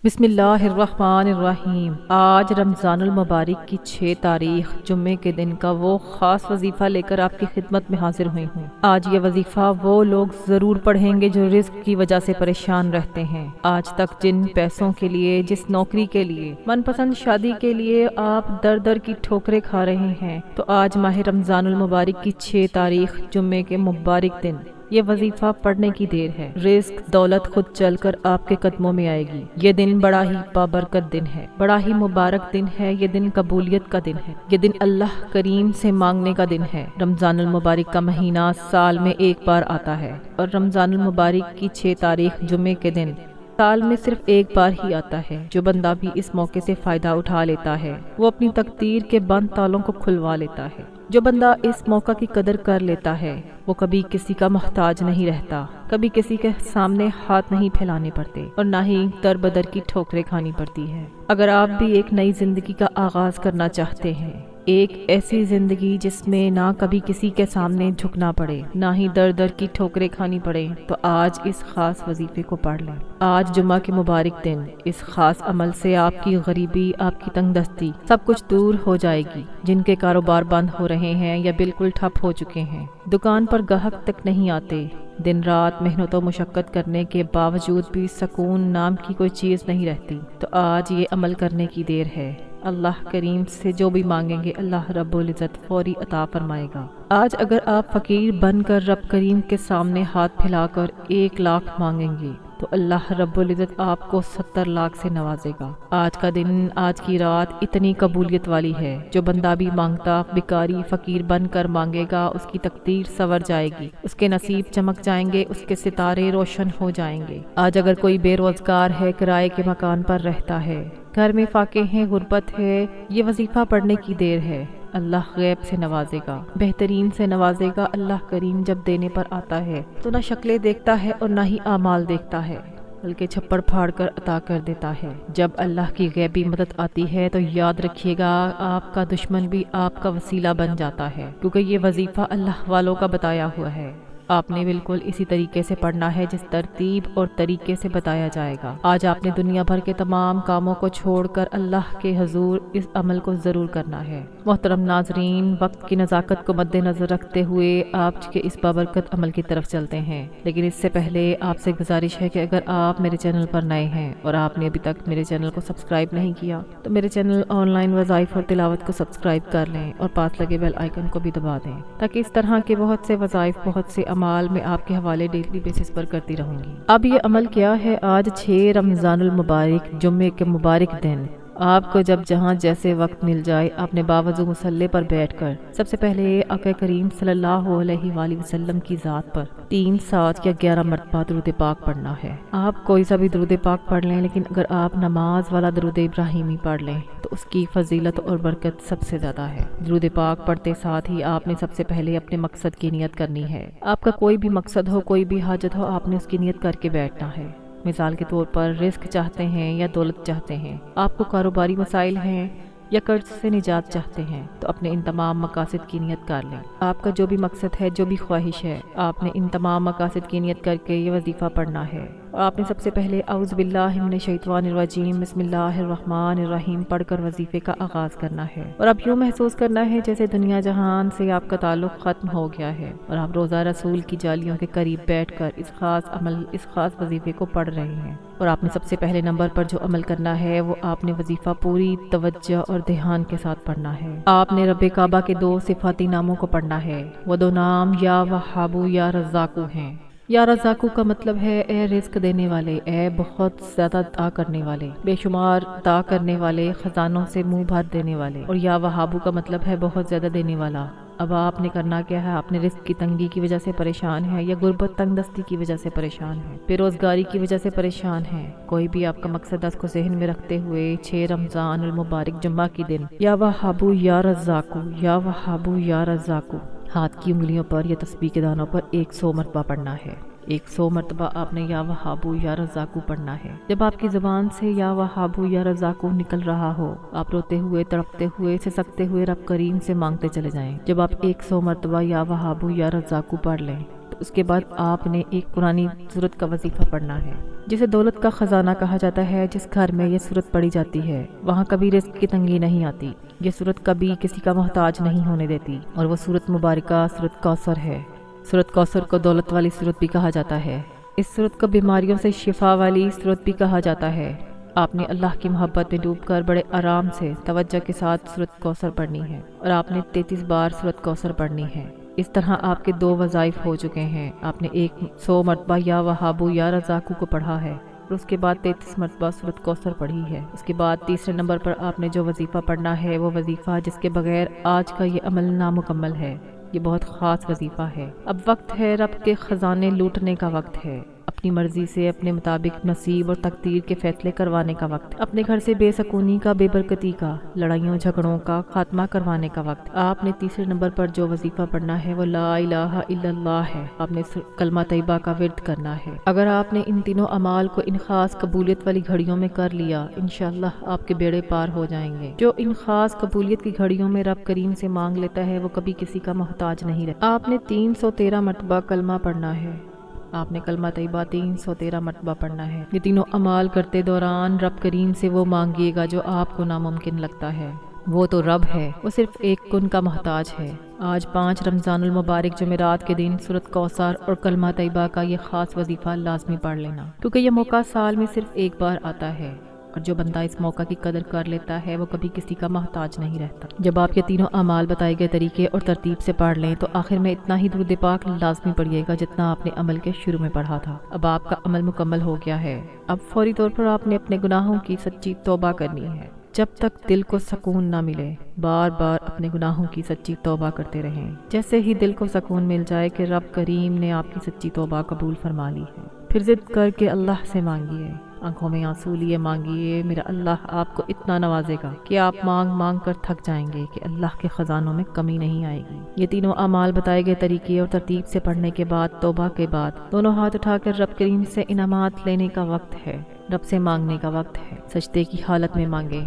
بسم اللہ الرحمن الرحیم۔ آج رمضان المبارک کی 6 تاریخ جمعے کے دن کا وہ خاص وظیفہ لے کر آپ کی خدمت میں حاضر ہوئی ہوں۔ آج یہ وظیفہ وہ لوگ ضرور پڑھیں گے جو رزق کی وجہ سے پریشان رہتے ہیں۔ آج تک جن پیسوں کے لیے، جس نوکری کے لیے، من پسند شادی کے لیے آپ در در کی ٹھوکریں کھا رہے ہیں، تو آج ماہ رمضان المبارک کی 6 تاریخ جمعے کے مبارک دن یہ وظیفہ پڑھنے کی دیر ہے۔ رزق دولت خود چل کر آپ کے قدموں میں آئے گی۔ یہ دن بڑا ہی بابرکت دن ہے، بڑا ہی مبارک دن ہے۔ یہ دن قبولیت کا دن ہے، یہ دن اللہ کریم سے مانگنے کا دن ہے۔ رمضان المبارک کا مہینہ سال میں ایک بار آتا ہے، اور رمضان المبارک کی 6 تاریخ جمعے کے دن سال میں صرف ایک بار ہی آتا ہے۔ جو بندہ بھی اس موقع سے فائدہ اٹھا لیتا ہے، وہ اپنی تقدیر کے بند تالوں کو کھلوا لیتا ہے۔ جو بندہ اس موقع کی قدر کر لیتا ہے، وہ کبھی کسی کا محتاج نہیں رہتا، کبھی کسی کے سامنے ہاتھ نہیں پھیلانے پڑتے، اور نہ ہی در بدر کی ٹھوکریں کھانی پڑتی ہے۔ اگر آپ بھی ایک نئی زندگی کا آغاز کرنا چاہتے ہیں، ایک ایسی زندگی جس میں نہ کبھی کسی کے سامنے جھکنا پڑے، نہ ہی در در کی ٹھوکریں کھانی پڑے، تو آج اس خاص وظیفے کو پڑھ لیں۔ آج جمعہ کے مبارک دن اس خاص عمل سے آپ کی غریبی، آپ کی تنگ دستی سب کچھ دور ہو جائے گی۔ جن کے کاروبار بند ہو رہے ہیں یا بالکل ٹھپ ہو چکے ہیں، دکان پر گاہک تک نہیں آتے، دن رات محنت و مشقت کرنے کے باوجود بھی سکون نام کی کوئی چیز نہیں رہتی، تو آج یہ عمل کرنے کی دیر ہے۔ اللہ کریم سے جو بھی مانگیں گے، اللہ رب العزت فوری عطا فرمائے گا۔ آج اگر آپ فقیر بن کر رب کریم کے سامنے ہاتھ پھیلا کر 1 لاکھ مانگیں گے، تو اللہ رب العزت آپ کو 70 لاکھ سے نوازے گا۔ آج کا دن، آج کی رات اتنی قبولیت والی ہے، جو بندہ بھی مانگتا بھکاری فقیر بن کر مانگے گا، اس کی تقدیر سنور جائے گی، اس کے نصیب چمک جائیں گے، اس کے ستارے روشن ہو جائیں گے۔ آج اگر کوئی بے روزگار ہے، کرائے کے مکان پر رہتا ہے، گھر میں فاقے ہیں، غربت ہے، یہ وظیفہ پڑھنے کی دیر ہے۔ اللہ غیب سے نوازے گا، بہترین سے نوازے گا۔ اللہ کریم جب دینے پر آتا ہے تو نہ شکلیں دیکھتا ہے اور نہ ہی اعمال دیکھتا ہے، بلکہ چھپڑ پھاڑ کر عطا کر دیتا ہے۔ جب اللہ کی غیبی مدد آتی ہے تو یاد رکھیے گا، آپ کا دشمن بھی آپ کا وسیلہ بن جاتا ہے، کیونکہ یہ وظیفہ اللہ والوں کا بتایا ہوا ہے۔ آپ نے بالکل اسی طریقے سے پڑھنا ہے جس ترتیب اور طریقے سے بتایا جائے گا۔ آج آپ نے دنیا بھر کے تمام کاموں کو چھوڑ کر اللہ کے حضور اس عمل کو ضرور کرنا ہے۔ محترم ناظرین، وقت کی نزاکت کو مد نظر رکھتے ہوئے آج کے اس بابرکت عمل کی طرف چلتے ہیں، لیکن اس سے پہلے آپ سے گزارش ہے کہ اگر آپ میرے چینل پر نئے ہیں اور آپ نے ابھی تک میرے چینل کو سبسکرائب نہیں کیا، تو میرے چینل آن لائن وظائف اور تلاوت کو سبسکرائب کر لیں اور پاس لگے بیل آئیکن کو بھی دبا دیں، تاکہ اس طرح کے بہت سے وظائف، بہت سے اعمال میں آپ کے حوالے ڈیلی بیسس پر کرتی رہوں گی۔ اب یہ عمل کیا ہے؟ آج 6 رمضان المبارک جمعے کے مبارک دن آپ کو جب جہاں جیسے وقت مل جائے، آپ نے باوضو مصلی پر بیٹھ کر سب سے پہلے آقا کریم صلی اللہ علیہ وآلہ وسلم کی ذات پر 3، 7 یا 11 مرتبہ درود پاک پڑھنا ہے۔ آپ کوئی سا بھی درود پاک پڑھ لیں، لیکن اگر آپ نماز والا درود ابراہیمی پڑھ لیں تو اس کی فضیلت اور برکت سب سے زیادہ ہے۔ درود پاک پڑھتے ساتھ ہی آپ نے سب سے پہلے اپنے مقصد کی نیت کرنی ہے۔ آپ کا کوئی بھی مقصد ہو، کوئی بھی حاجت ہو، آپ نے اس کی نیت کر کے بیٹھنا ہے۔ مثال کے طور پر رزق چاہتے ہیں یا دولت چاہتے ہیں، آپ کو کاروباری مسائل ہیں یا قرض سے نجات چاہتے ہیں، تو اپنے ان تمام مقاصد کی نیت کر لیں۔ آپ کا جو بھی مقصد ہے، جو بھی خواہش ہے، آپ نے ان تمام مقاصد کی نیت کر کے یہ وظیفہ پڑھنا ہے۔ اور آپ نے سب سے پہلے اعوذ باللہ من الشیطان الرجیم بسم اللہ الرحمن الرحیم پڑھ کر وظیفے کا آغاز کرنا ہے، اور اب یوں محسوس کرنا ہے جیسے دنیا جہان سے آپ کا تعلق ختم ہو گیا ہے، اور آپ روزہ رسول کی جالیوں کے قریب بیٹھ کر اس خاص عمل، اس خاص وظیفے کو پڑھ رہے ہیں۔ اور آپ نے سب سے پہلے نمبر پر جو عمل کرنا ہے، وہ آپ نے وظیفہ پوری توجہ اور دھیان کے ساتھ پڑھنا ہے۔ آپ نے رب کعبہ کے 2 صفاتی ناموں کو پڑھنا ہے۔ وہ 2 نام یا وہابو یا رزاقو ہیں۔ یا رزاقو کا مطلب ہے اے رزق دینے والے، اے بہت زیادہ عطا کرنے والے، بے شمار عطا کرنے والے، خزانوں سے منہ بھر دینے والے۔ اور یا وہابو کا مطلب ہے بہت زیادہ دینے والا۔ اب آپ نے کرنا کیا ہے؟ آپ نے رزق کی تنگی کی وجہ سے پریشان ہے، یا غربت تنگ دستی کی وجہ سے پریشان ہے، بے روزگاری کی وجہ سے پریشان ہے، کوئی بھی آپ کا مقصد اس کو ذہن میں رکھتے ہوئے 6 رمضان المبارک جمعہ کی دن یا وہابو یا رزاقو، یا وہابو یا رزاقو، ہاتھ کی انگلیوں پر یا تسبیح کے دانوں پر 100 مرتبہ پڑھنا ہے۔ 100 مرتبہ آپ نے یا وہابو یا رزاقو پڑھنا ہے۔ جب آپ کی زبان سے یا وہابو یا رزاقو نکل رہا ہو، آپ روتے ہوئے، تڑپتے ہوئے، سسکتے ہوئے رب کریم سے مانگتے چلے جائیں۔ جب آپ 100 مرتبہ یا وہابو یا رزاقو پڑھ لیں، تو اس کے بعد آپ نے ایک قرآنی سورت کا وظیفہ پڑھنا ہے، جسے دولت کا خزانہ کہا جاتا ہے۔ جس گھر میں یہ سورت پڑھی جاتی ہے وہاں کبھی رزق کی تنگی نہیں آتی۔ یہ سورت کبھی کسی کا محتاج نہیں ہونے دیتی، اور وہ سورت مبارکہ سورت کوثر ہے۔ سورت کوثر کو دولت والی سورت بھی کہا جاتا ہے۔ اس سورت کو بیماریوں سے شفا والی سورت بھی کہا جاتا ہے۔ آپ نے اللہ کی محبت میں ڈوب کر بڑے آرام سے توجہ کے ساتھ سورت کوثر پڑھنی ہے، اور آپ نے 33 بار سورت کوثر پڑھنی ہے۔ اس طرح آپ کے 2 وظائف ہو چکے ہیں۔ آپ نے 100 مرتبہ یا وہابو یا رزاقو کو پڑھا ہے، اور اس کے بعد 33 مرتبہ سورت کوثر پڑھی ہے۔ اس کے بعد تیسرے نمبر پر آپ نے جو وظیفہ پڑھنا ہے وہ وظیفہ جس کے بغیر آج کا یہ عمل نامکمل ہے۔ یہ بہت خاص وظیفہ ہے۔ اب وقت ہے رب کے خزانے لوٹنے کا، وقت ہے اپنی مرضی سے اپنے مطابق نصیب اور تقدیر کے فیصلے کروانے کا، وقت اپنے گھر سے بے سکونی کا، بے برکتی کا، لڑائیوں جھگڑوں کا خاتمہ کروانے کا وقت۔ آپ نے تیسرے نمبر پر جو وظیفہ پڑھنا ہے وہ لا الہ الا اللہ ہے۔ آپ نے کلمہ طیبہ کا ورد کرنا ہے۔ اگر آپ نے ان تینوں اعمال کو ان خاص قبولیت والی گھڑیوں میں کر لیا، انشاءاللہ آپ کے بیڑے پار ہو جائیں گے۔ جو ان خاص قبولیت کی گھڑیوں میں رب کریم سے مانگ لیتا ہے وہ کبھی کسی کا محتاج نہیں رہتا۔ آپ نے 313 مرتبہ کلمہ پڑھنا ہے۔ آپ نے کلمہ طیبہ 313 مرتبہ پڑھنا ہے۔ یہ تینوں اعمال کرتے دوران رب کریم سے وہ مانگیے گا جو آپ کو ناممکن لگتا ہے۔ وہ تو رب ہے، وہ صرف ایک کن کا محتاج ہے۔ آج 5 رمضان المبارک جمعرات کے دن سورت کوثر اور کلمہ طیبہ کا یہ خاص وظیفہ لازمی پڑھ لینا، کیونکہ یہ موقع سال میں صرف ایک بار آتا ہے، اور جو بندہ اس موقع کی قدر کر لیتا ہے وہ کبھی کسی کا محتاج نہیں رہتا۔ جب آپ یہ تینوں اعمال بتائے گئے طریقے اور ترتیب سے پڑھ لیں تو آخر میں اتنا ہی درود پاک لازمی پڑھیے گا جتنا آپ نے عمل کے شروع میں پڑھا تھا۔ اب آپ کا عمل مکمل ہو گیا ہے۔ اب فوری طور پر آپ نے اپنے گناہوں کی سچی توبہ کرنی ہے۔ جب تک دل کو سکون نہ ملے بار بار اپنے گناہوں کی سچی توبہ کرتے رہیں۔ جیسے ہی دل کو سکون مل جائے کہ رب کریم نے آپ کی سچی توبہ قبول فرما لی ہے، پھر ضد کر کے اللہ سے مانگیے، آنکھوں میں آنسو لیے مانگیے۔ میرا اللہ آپ کو اتنا نوازے گا کہ آپ مانگ مانگ کر تھک جائیں گے کہ اللہ کے خزانوں میں کمی نہیں آئے گی۔ یہ تینوں اعمال بتائے گئے طریقے اور ترتیب سے پڑھنے کے بعد توبہ کے بعد دونوں ہاتھ اٹھا کر رب کریم سے انعامات لینے کا وقت ہے، رب سے مانگنے کا وقت ہے۔ سجدے کی حالت میں مانگے،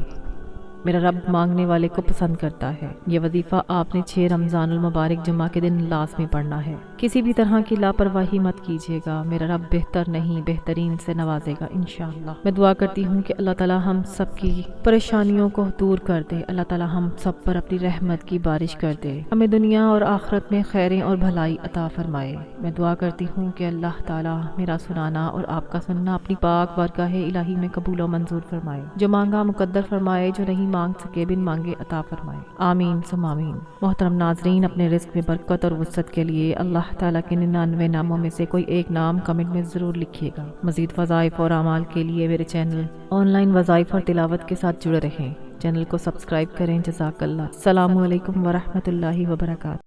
میرا رب مانگنے والے کو پسند کرتا ہے۔ یہ وظیفہ آپ نے 6 رمضان المبارک جمعہ کے دن لازمی پڑھنا ہے۔ کسی بھی طرح کی لاپرواہی مت کیجیے گا، میرا رب بہتر نہیں بہترین سے نوازے گا انشاءاللہ۔ میں دعا کرتی ہوں کہ اللہ تعالی ہم سب کی پریشانیوں کو دور کر دے، اللہ تعالی ہم سب پر اپنی رحمت کی بارش کر دے، ہمیں دنیا اور آخرت میں خیریں اور بھلائی عطا فرمائے۔ میں دعا کرتی ہوں کہ اللہ تعالی میرا سنانا اور آپ کا سننا اپنی پاک بارگاہ الہی میں قبول و منظور فرمائے، جو مانگا مقدر فرمائے، جو نہیں مانگ سکے بن مانگے عطا فرمائے، آمین ثم آمین۔ محترم ناظرین، اپنے رزق میں برکت اور وسعت کے لیے اللہ تعالیٰ کے 99 ناموں میں سے کوئی ایک نام کمنٹ میں ضرور لکھیے گا۔ مزید وظائف اور اعمال کے لیے میرے چینل آن لائن وظائف اور تلاوت کے ساتھ جڑے رہیں۔ چینل کو سبسکرائب کریں۔ جزاک اللہ۔ السلام علیکم ورحمۃ اللہ وبرکاتہ۔